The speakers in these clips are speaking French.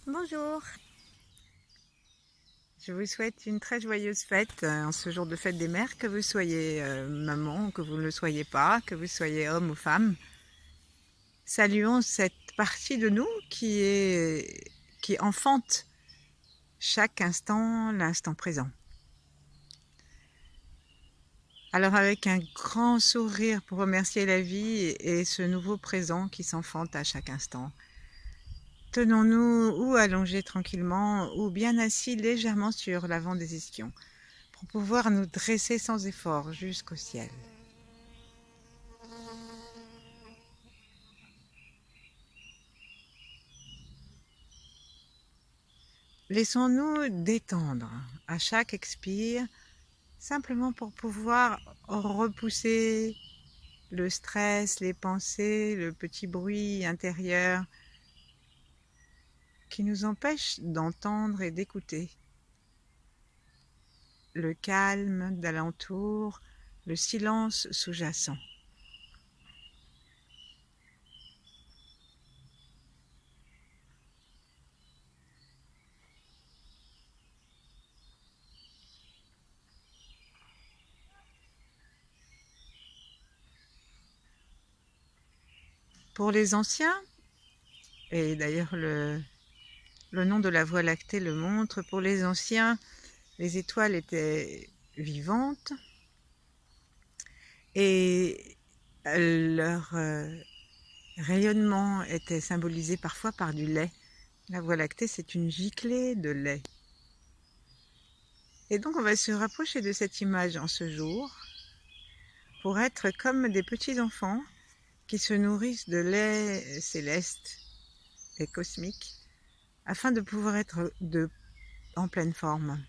Bonjour, je vous souhaite une très joyeuse fête en ce jour de fête des mères, que vous soyez maman ou que vous ne le soyez pas, que vous soyez homme ou femme. Saluons cette partie de nous qui enfante chaque instant, l'instant présent. Alors avec un grand sourire pour remercier la vie et ce nouveau présent qui s'enfante à chaque instant. Tenons-nous ou allongés tranquillement ou bien assis légèrement sur l'avant des ischions pour pouvoir nous dresser sans effort jusqu'au ciel. Laissons-nous détendre à chaque expire, simplement pour pouvoir repousser le stress, les pensées, le petit bruit intérieur qui nous empêche d'entendre et d'écouter le calme d'alentour, le silence sous-jacent. Pour les anciens, et d'ailleurs le nom de la Voie lactée le montre, pour les anciens, les étoiles étaient vivantes et leur rayonnement était symbolisé parfois par du lait. La Voie lactée, c'est une giclée de lait. Et donc on va se rapprocher de cette image en ce jour pour être comme des petits enfants qui se nourrissent de lait céleste et cosmique afin de pouvoir être en pleine forme.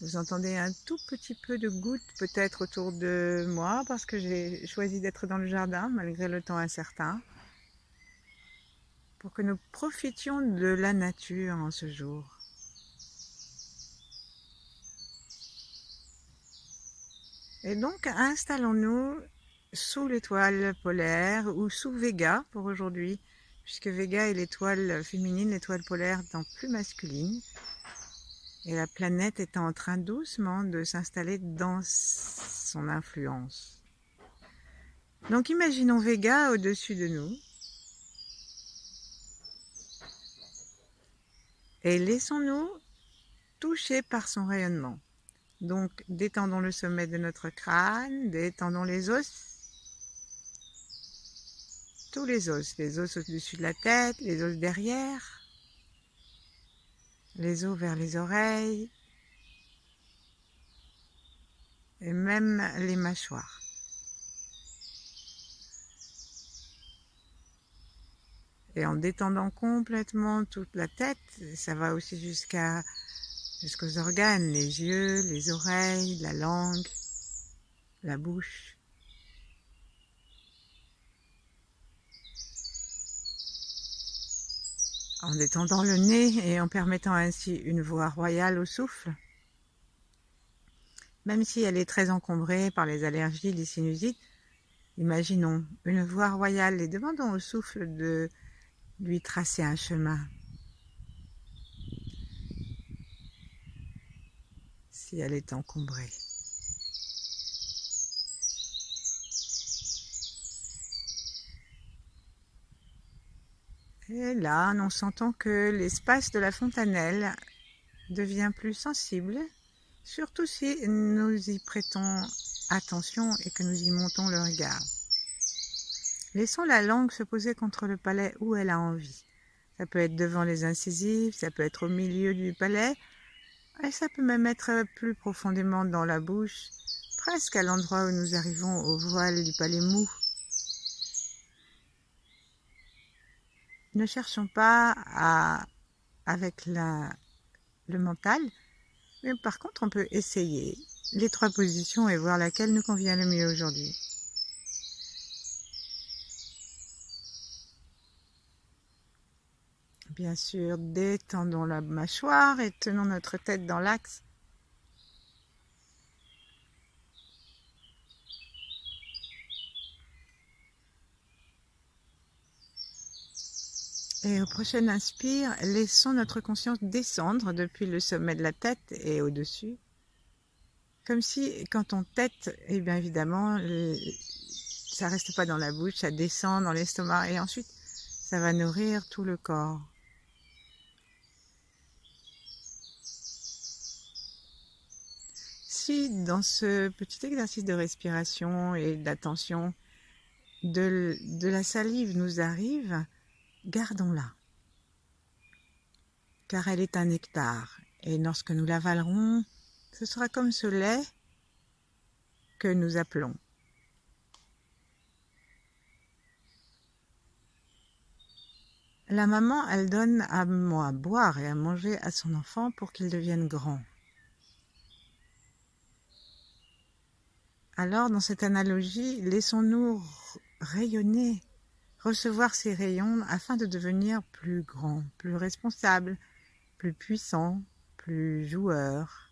Vous entendez un tout petit peu de gouttes peut-être autour de moi parce que j'ai choisi d'être dans le jardin malgré le temps incertain pour que nous profitions de la nature en ce jour. Et donc installons-nous sous l'étoile polaire ou sous Vega pour aujourd'hui, puisque Vega est l'étoile féminine, l'étoile polaire étant plus masculine. Et la planète est en train doucement de s'installer dans son influence. Donc imaginons Vega au-dessus de nous. Et laissons-nous toucher par son rayonnement. Donc détendons le sommet de notre crâne, détendons les os, tous les os au-dessus de la tête, les os derrière, les os vers les oreilles et même les mâchoires. Et en détendant complètement toute la tête, ça va aussi jusqu'aux organes, les yeux, les oreilles, la langue, la bouche. En détendant le nez et en permettant ainsi une voie royale au souffle, même si elle est très encombrée par les allergies, les sinusites, imaginons une voie royale et demandons au souffle de lui tracer un chemin. Si elle est encombrée. Et là, nous sentons que l'espace de la fontanelle devient plus sensible, surtout si nous y prêtons attention et que nous y montons le regard. Laissons la langue se poser contre le palais où elle a envie. Ça peut être devant les incisives, ça peut être au milieu du palais, et ça peut même être plus profondément dans la bouche, presque à l'endroit où nous arrivons au voile du palais mou. Ne cherchons pas avec le mental, mais par contre on peut essayer les 3 positions et voir laquelle nous convient le mieux aujourd'hui. Bien sûr, détendons la mâchoire et tenons notre tête dans l'axe. Et au prochain inspire, laissons notre conscience descendre depuis le sommet de la tête et au-dessus. Comme si, quand on tète, eh bien évidemment, ça reste pas dans la bouche, ça descend dans l'estomac et ensuite, ça va nourrir tout le corps. Si dans ce petit exercice de respiration et d'attention, de la salive nous arrive, gardons-la. Car elle est un nectar. Et lorsque nous l'avalerons, ce sera comme ce lait que nous appelons. La maman, elle donne à boire et à manger à son enfant pour qu'il devienne grand. Alors, dans cette analogie, laissons-nous rayonner, recevoir ces rayons afin de devenir plus grands, plus responsables, plus puissants, plus joueurs.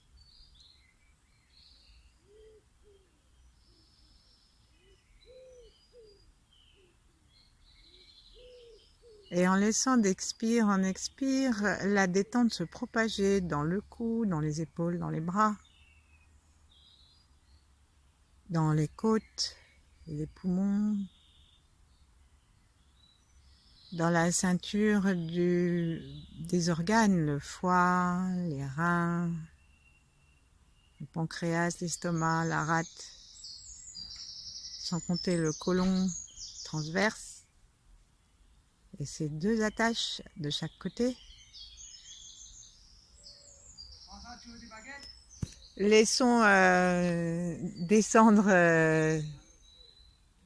Et en laissant d'expire en expire, la détente se propager dans le cou, dans les épaules, dans les bras, dans les côtes, les poumons, dans la ceinture des organes, le foie, les reins, le pancréas, l'estomac, la rate, sans compter le côlon transverse et ses deux attaches de chaque côté. Laissons descendre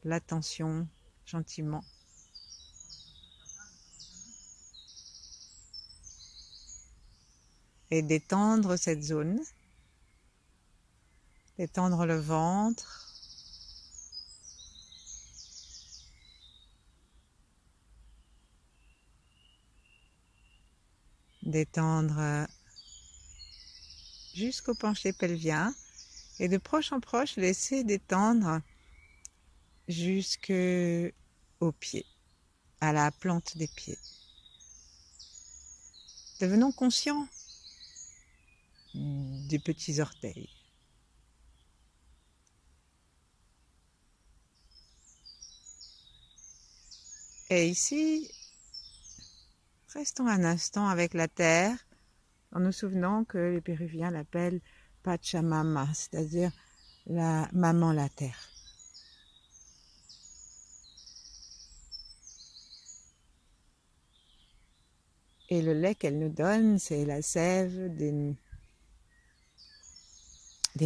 la tension gentiment. Et détendre cette zone. Détendre le ventre. Détendre jusqu'au penché pelvien. Et de proche en proche, laisser détendre jusqu'aux pieds, à la plante des pieds. Devenons conscients des petits orteils. Et ici, restons un instant avec la terre, en nous souvenant que les Péruviens l'appellent Pachamama, c'est-à-dire la maman la terre. Et le lait qu'elle nous donne, c'est la sève des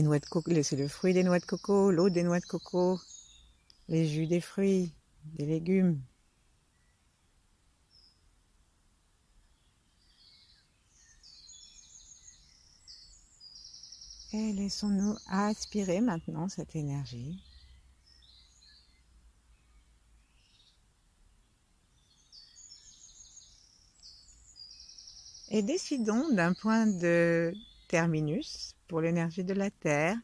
noix de coco, c'est le fruit des noix de coco, l'eau des noix de coco, les jus des fruits, des légumes. Et laissons-nous aspirer maintenant cette énergie. Et décidons d'un point de terminus pour l'énergie de la Terre.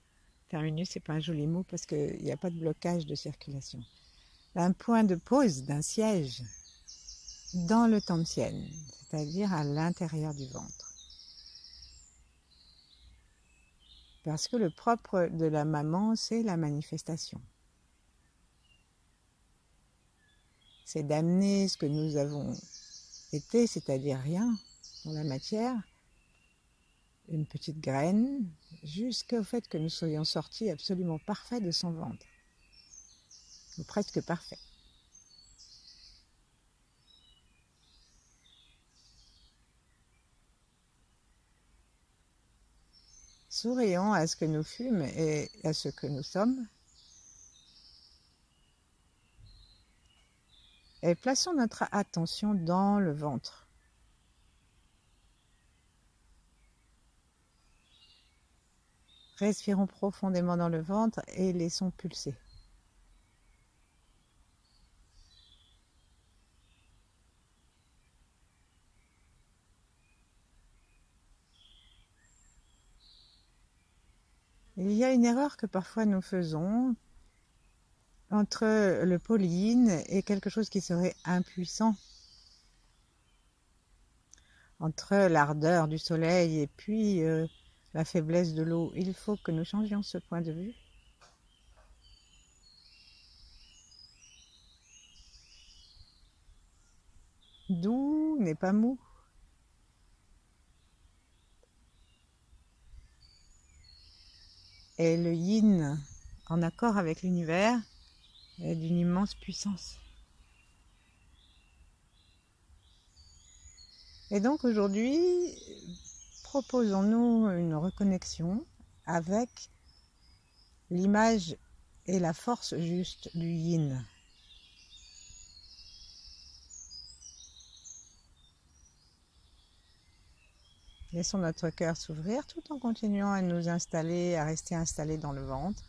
Terminus, c'est pas un joli mot parce qu'il n'y a pas de blocage de circulation. Un point de pause, d'un siège dans le Tantien, c'est-à-dire à l'intérieur du ventre. Parce que le propre de la maman, c'est la manifestation. C'est d'amener ce que nous avons été, c'est-à-dire rien, dans la matière, une petite graine, jusqu'au fait que nous soyons sortis absolument parfaits de son ventre. Ou presque parfaits. Sourions à ce que nous fûmes et à ce que nous sommes. Et plaçons notre attention dans le ventre. Respirons profondément dans le ventre et laissons pulser. Il y a une erreur que parfois nous faisons entre le pollen et quelque chose qui serait impuissant. entre l'ardeur du soleil et puis la faiblesse de l'eau. Il faut que nous changions ce point de vue. Doux n'est pas mou. Et le yin, en accord avec l'univers, est d'une immense puissance. Et donc aujourd'hui, proposons-nous une reconnexion avec l'image et la force juste du yin. Laissons notre cœur s'ouvrir tout en continuant à nous installer, à rester installés dans le ventre.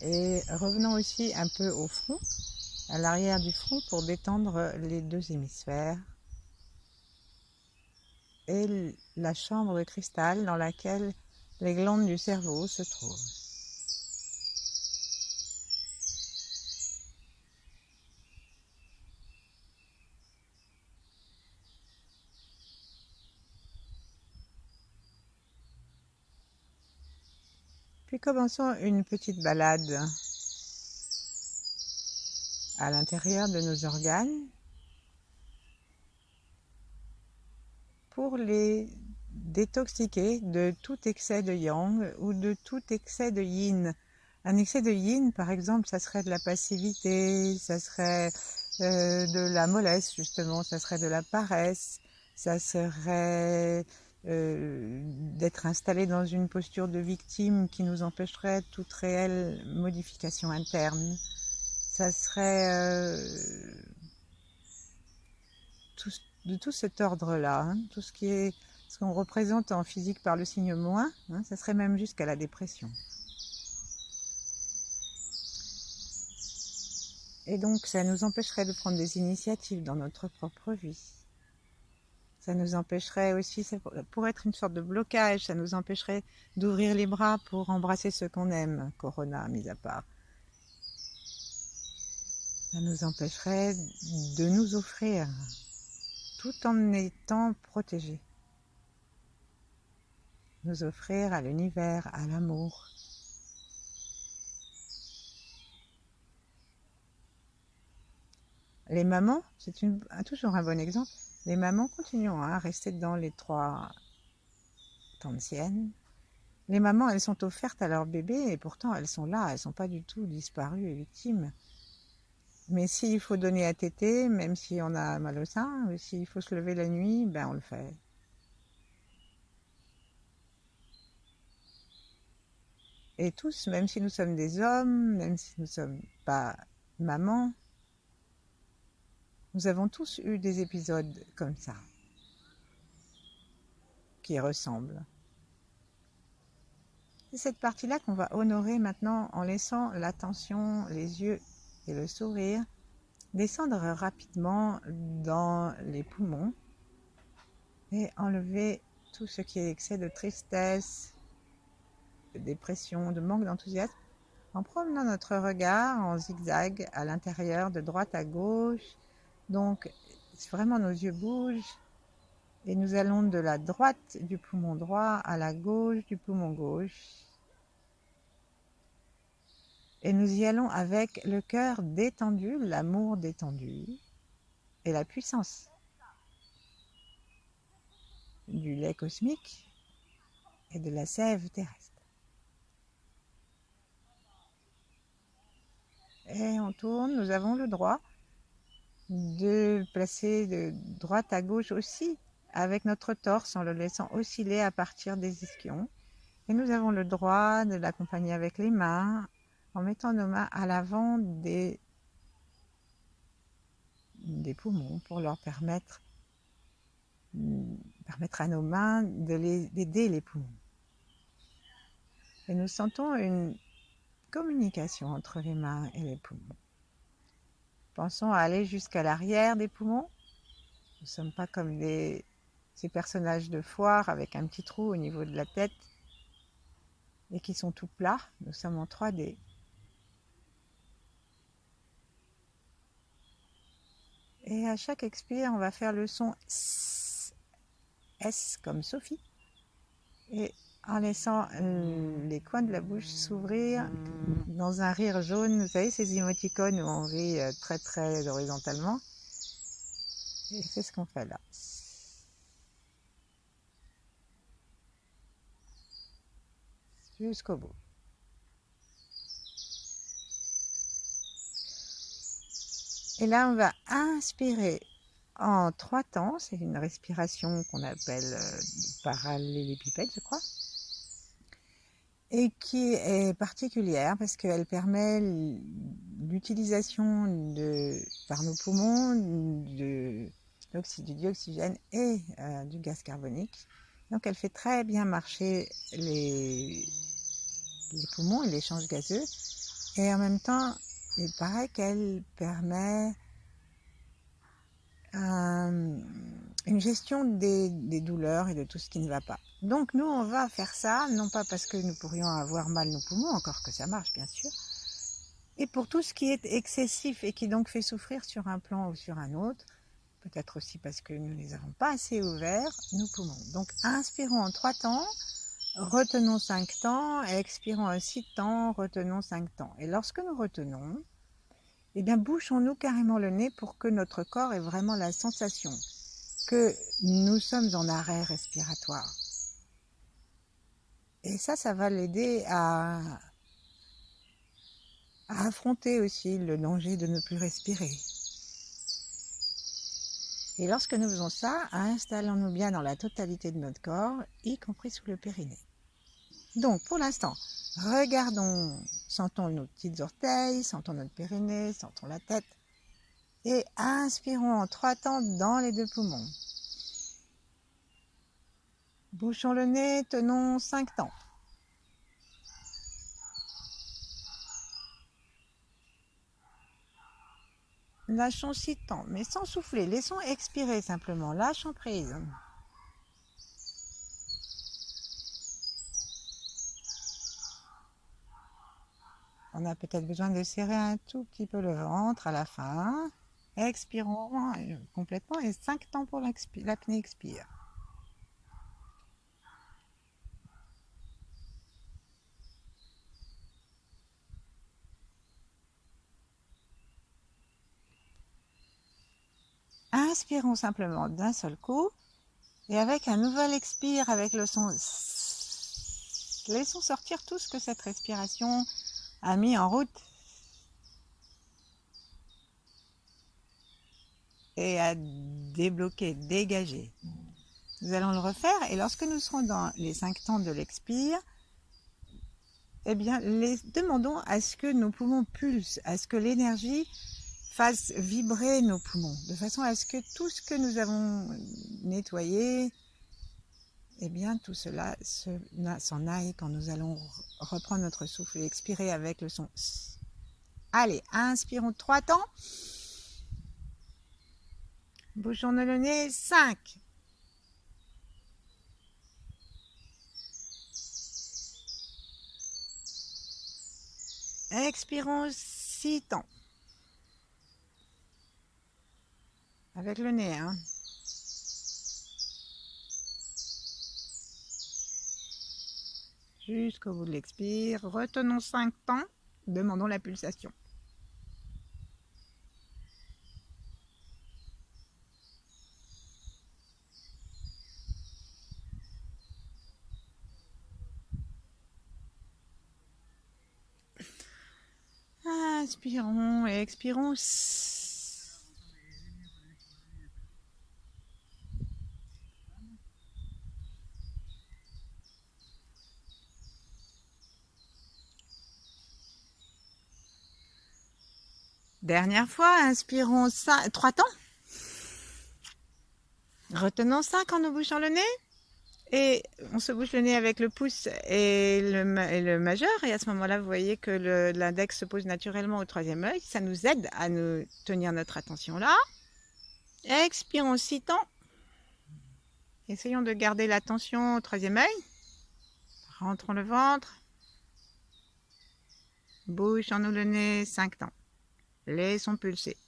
Et revenons aussi un peu au front, à l'arrière du front pour détendre les deux hémisphères. Et la chambre de cristal dans laquelle les glandes du cerveau se trouvent. Puis commençons une petite balade à l'intérieur de nos organes pour les détoxiquer de tout excès de yang ou de tout excès de yin. Un excès de yin, par exemple, ça serait de la passivité, ça serait de la mollesse, justement, ça serait de la paresse, ça serait d'être installé dans une posture de victime qui nous empêcherait toute réelle modification interne. Ça serait de tout cet ordre-là, hein, tout ce qui est ce qu'on représente en physique par le signe moins, hein, ça serait même jusqu'à la dépression. Et donc ça nous empêcherait de prendre des initiatives dans notre propre vie. Ça nous empêcherait aussi, ça pourrait être une sorte de blocage, ça nous empêcherait d'ouvrir les bras pour embrasser ceux qu'on aime, Corona mis à part. Ça nous empêcherait de nous offrir tout en étant protégés. Nous offrir à l'univers, à l'amour. Les mamans, c'est toujours un bon exemple. Les mamans continuent à rester dans les 3 tantièmes. Les mamans, elles sont offertes à leur bébé et pourtant elles sont là, elles ne sont pas du tout disparues et victimes. Mais s'il faut donner à téter, même si on a mal au sein, ou s'il faut se lever la nuit, ben on le fait. Et tous, même si nous sommes des hommes, même si nous ne sommes pas mamans, nous avons tous eu des épisodes comme ça, qui ressemblent. C'est cette partie-là qu'on va honorer maintenant en laissant l'attention, les yeux et le sourire descendre rapidement dans les poumons et enlever tout ce qui est excès de tristesse, de dépression, de manque d'enthousiasme, en promenant notre regard en zigzag à l'intérieur, de droite à gauche. Donc, vraiment nos yeux bougent et nous allons de la droite du poumon droit à la gauche du poumon gauche. Et nous y allons avec le cœur détendu, l'amour détendu et la puissance du lait cosmique et de la sève terrestre. Et on tourne, nous avons le droit de placer de droite à gauche aussi avec notre torse en le laissant osciller à partir des ischions. Et nous avons le droit de l'accompagner avec les mains en mettant nos mains à l'avant des poumons pour leur permettre à nos mains d'aider les poumons. Et nous sentons une communication entre les mains et les poumons. Pensons à aller jusqu'à l'arrière des poumons. Nous ne sommes pas comme ces personnages de foire avec un petit trou au niveau de la tête et qui sont tout plats. Nous sommes en 3D. Et à chaque expire, on va faire le son S. S comme Sophie. Et en laissant les coins de la bouche s'ouvrir dans un rire jaune. Vous savez, ces émoticônes où on rit très très horizontalement. Et c'est ce qu'on fait là. Jusqu'au bout. Et là, on va inspirer en 3 temps. C'est une respiration qu'on appelle parallélépipède, je crois. Et qui est particulière parce qu'elle permet l'utilisation par nos poumons du dioxygène et du gaz carbonique. Donc elle fait très bien marcher les poumons et l'échange gazeux. Et en même temps, il paraît qu'elle permet une gestion des douleurs et de tout ce qui ne va pas. Donc nous, on va faire ça, non pas parce que nous pourrions avoir mal nos poumons, encore que ça marche bien sûr, et pour tout ce qui est excessif et qui donc fait souffrir sur un plan ou sur un autre, peut-être aussi parce que nous ne les avons pas assez ouverts, nos poumons. Donc inspirons en 3 temps, retenons 5 temps, et expirons en 6 temps, retenons 5 temps. Et lorsque nous retenons, eh bien bouchons-nous carrément le nez pour que notre corps ait vraiment la sensation que nous sommes en arrêt respiratoire. Et ça va l'aider à affronter aussi le danger de ne plus respirer. Et lorsque nous faisons ça, installons-nous bien dans la totalité de notre corps, y compris sous le périnée. Donc pour l'instant, regardons, sentons nos petites orteils, sentons notre périnée, sentons la tête. Et inspirons en 3 temps dans les 2 poumons. Bouchons le nez, tenons 5 temps. Lâchons 6 temps, mais sans souffler. Laissons expirer simplement. Lâchons prise. On a peut-être besoin de serrer un tout petit peu le ventre à la fin. Expirons complètement et 5 temps pour l'apnée expire. Inspirons simplement d'un seul coup et avec un nouvel expire avec le son, laissons sortir tout ce que cette respiration a mis en route et à débloquer, dégager. Nous allons le refaire et lorsque nous serons dans les 5 temps de l'expire, eh bien, demandons à ce que nos poumons pulsent, à ce que l'énergie fasse vibrer nos poumons, de façon à ce que tout ce que nous avons nettoyé, eh bien, tout cela s'en aille quand nous allons reprendre notre souffle et expirer avec le son. Allez, inspirons 3 temps. Bouchons le nez, 5. Expirons 6 temps. Avec le nez, hein. Jusqu'au bout de l'expire. Retenons 5 temps. Demandons la pulsation. Inspirons et expirons. Dernière fois, inspirons 3 temps. Retenons 5 en nous bouchant le nez. Et on se bouche le nez avec le pouce et le majeur. Et à ce moment-là, vous voyez que l'index se pose naturellement au 3e œil. Ça nous aide à nous tenir notre attention là. Expirons 6 temps. Essayons de garder l'attention au 3e œil. Rentrons le ventre. Bouchons-nous le nez 5 temps. Laissons pulser.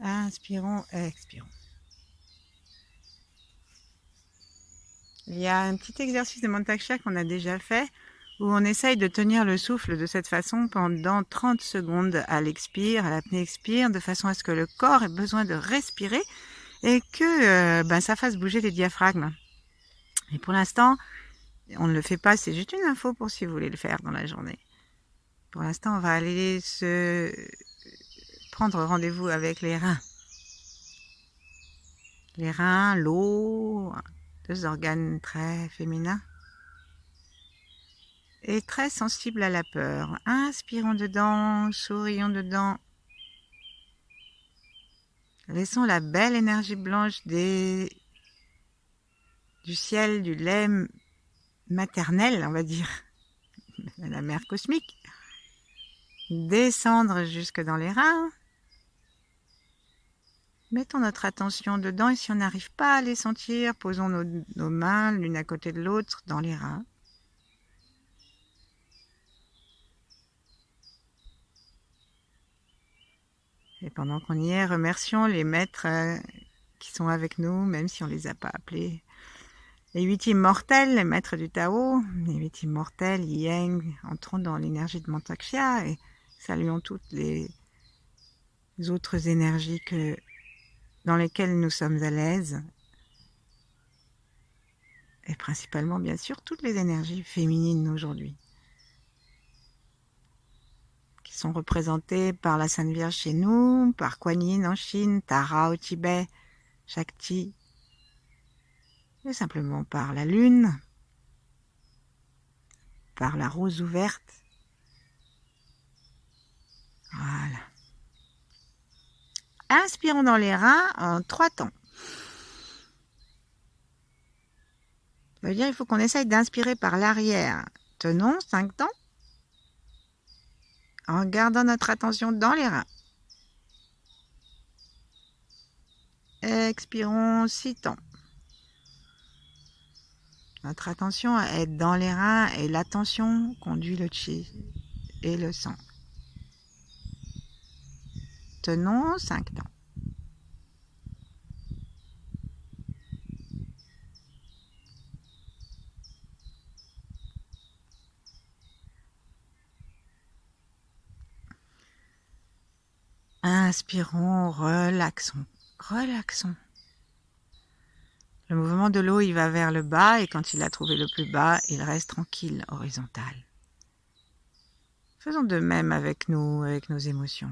Inspirons, expirons. Il y a un petit exercice de Mantaksha qu'on a déjà fait où on essaye de tenir le souffle de cette façon pendant 30 secondes à l'expire, à l'apnée-expire, de façon à ce que le corps ait besoin de respirer et que ça fasse bouger les diaphragmes. Et pour l'instant, on ne le fait pas, c'est juste une info pour si vous voulez le faire dans la journée. Pour l'instant, on va aller se prendre rendez-vous avec les reins. Les reins, l'eau, deux organes très féminins et très sensibles à la peur. Inspirons dedans, sourions dedans. Laissons la belle énergie blanche du ciel, du lait maternel, on va dire, la mère cosmique, descendre jusque dans les reins. Mettons notre attention dedans et si on n'arrive pas à les sentir, posons nos mains l'une à côté de l'autre dans les reins. Et pendant qu'on y est, remercions les maîtres qui sont avec nous, même si on ne les a pas appelés. Les 8 immortels, les maîtres du Tao, les 8 immortels, Yang, entrons dans l'énergie de Mantaksha et saluons toutes les autres énergies dans lesquelles nous sommes à l'aise. Et principalement, bien sûr, toutes les énergies féminines aujourd'hui, qui sont représentées par la Sainte Vierge chez nous, par Kuan Yin en Chine, Tara au Tibet, Shakti, et simplement par la Lune, par la rose ouverte. Voilà. Inspirons dans les reins en 3 temps. Ça veut dire qu'il faut qu'on essaye d'inspirer par l'arrière. Tenons 5 temps en gardant notre attention dans les reins. Expirons 6 temps. Notre attention est dans les reins et l'attention conduit le chi et le sang. Tenons 5 temps. Inspirons, relaxons, relaxons. Le mouvement de l'eau, il va vers le bas et quand il a trouvé le plus bas, il reste tranquille, horizontal. Faisons de même avec nous, avec nos émotions.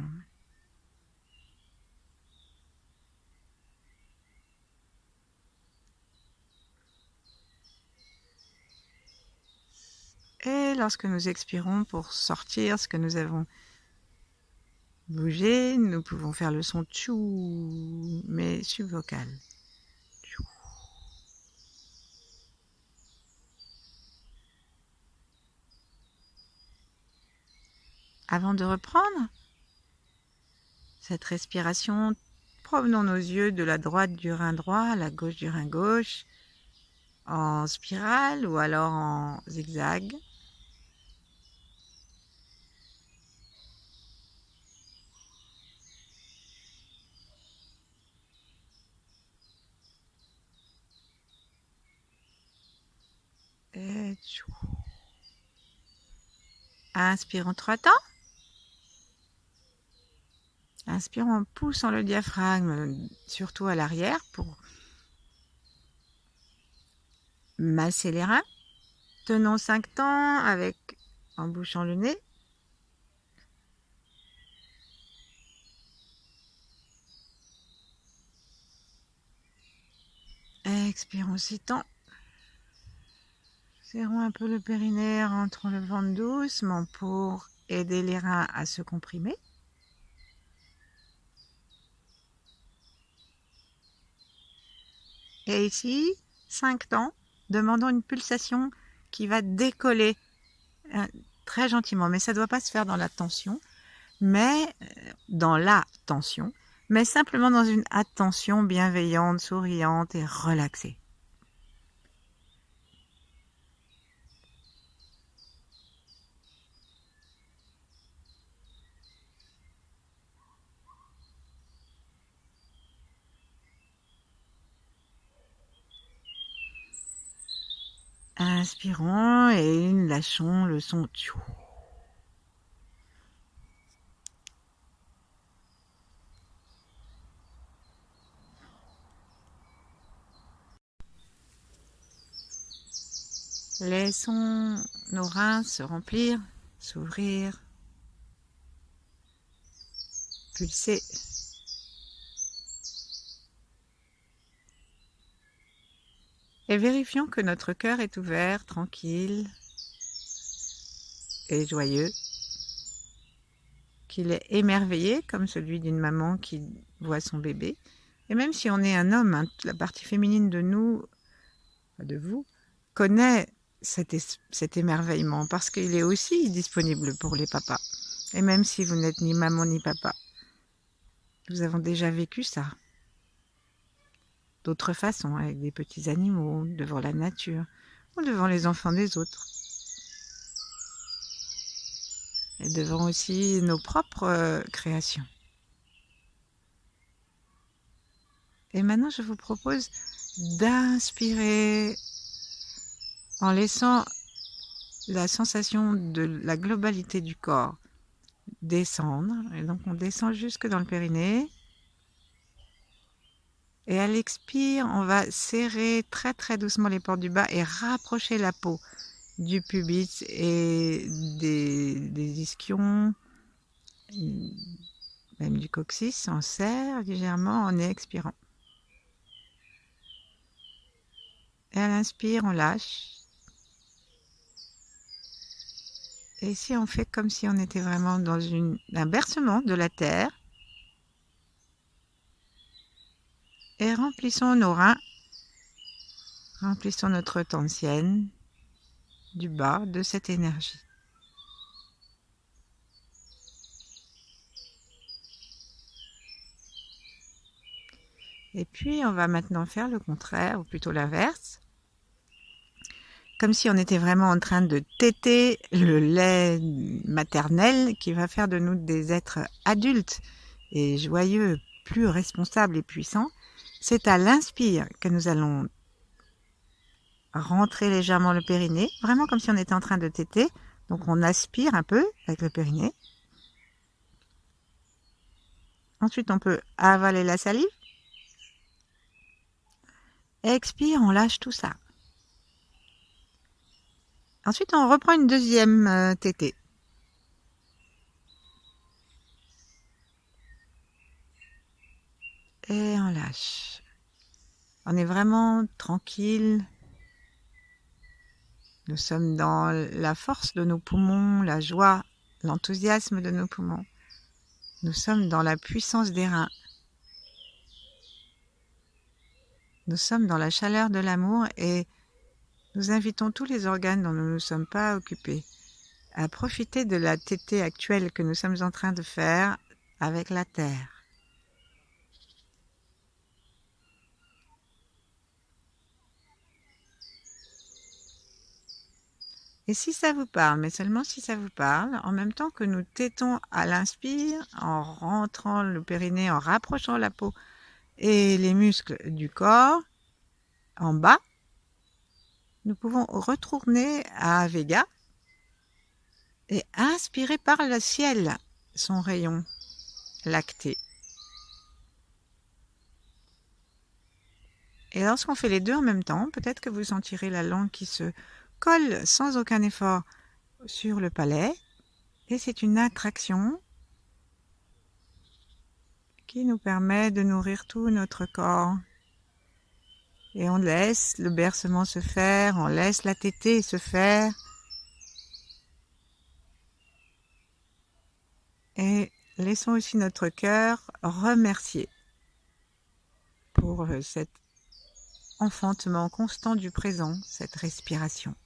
Et lorsque nous expirons pour sortir ce que nous avons bougé, nous pouvons faire le son tchou, mais subvocal. Tchou. Avant de reprendre cette respiration, promenons nos yeux de la droite du rein droit à la gauche du rein gauche, en spirale ou alors en zigzag. Et tchou. Inspirons 3 temps. Inspirons en poussant le diaphragme, surtout à l'arrière, pour masser les reins. Tenons 5 temps en bouchant le nez. Expirons 6 temps. Serrons un peu le périnée, rentrons le ventre doucement pour aider les reins à se comprimer. Et ici, 5 temps, demandons une pulsation qui va décoller très gentiment. Mais ça ne doit pas se faire dans la tension, mais simplement dans une attention bienveillante, souriante et relaxée. Inspirons et lâchons le son. Laissons nos reins se remplir, s'ouvrir, pulser. Et vérifions que notre cœur est ouvert, tranquille et joyeux, qu'il est émerveillé comme celui d'une maman qui voit son bébé. Et même si on est un homme, hein, la partie féminine de nous, de vous, connaît cet émerveillement parce qu'il est aussi disponible pour les papas. Et même si vous n'êtes ni maman ni papa, nous avons déjà vécu ça. D'autres façons, avec des petits animaux, devant la nature, ou devant les enfants des autres. Et devant aussi nos propres créations. Et maintenant, je vous propose d'inspirer en laissant la sensation de la globalité du corps descendre. Et donc, on descend jusque dans le périnée. Et à l'expire, on va serrer très très doucement les pores du bas et rapprocher la peau du pubis et des ischions, même du coccyx. On serre légèrement en expirant. Et à l'inspire, on lâche. Et ici, on fait comme si on était vraiment dans un bercement de la terre. Et remplissons nos reins, remplissons notre tantienne du bas de cette énergie. Et puis, on va maintenant faire le contraire, ou plutôt l'inverse. Comme si on était vraiment en train de téter le lait maternel qui va faire de nous des êtres adultes et joyeux, plus responsables et puissants. C'est à l'inspire que nous allons rentrer légèrement le périnée, vraiment comme si on était en train de téter. Donc on aspire un peu avec le périnée. Ensuite, on peut avaler la salive. Expire, on lâche tout ça. Ensuite, on reprend une deuxième tétée. Et on lâche. On est vraiment tranquille. Nous sommes dans la force de nos poumons, la joie, l'enthousiasme de nos poumons. Nous sommes dans la puissance des reins. Nous sommes dans la chaleur de l'amour et nous invitons tous les organes dont nous ne nous sommes pas occupés à profiter de la tétée actuelle que nous sommes en train de faire avec la terre. Et si ça vous parle, mais seulement si ça vous parle, en même temps que nous tétons à l'inspire, en rentrant le périnée, en rapprochant la peau et les muscles du corps, en bas, nous pouvons retourner à Vega et inspirer par le ciel son rayon lacté. Et lorsqu'on fait les deux en même temps, peut-être que vous sentirez la langue qui se colle sans aucun effort sur le palais. Et c'est une attraction qui nous permet de nourrir tout notre corps. Et on laisse le bercement se faire, on laisse la tétée se faire. Et laissons aussi notre cœur remercier pour cet enfantement constant du présent, cette respiration.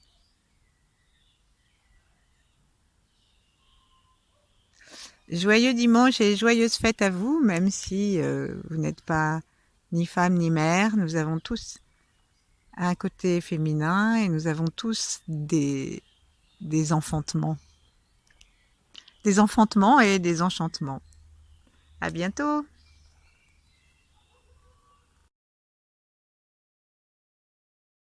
Joyeux dimanche et joyeuse fête à vous, même si vous n'êtes pas ni femme ni mère. Nous avons tous un côté féminin et nous avons tous des enfantements. Des enfantements et des enchantements. À bientôt!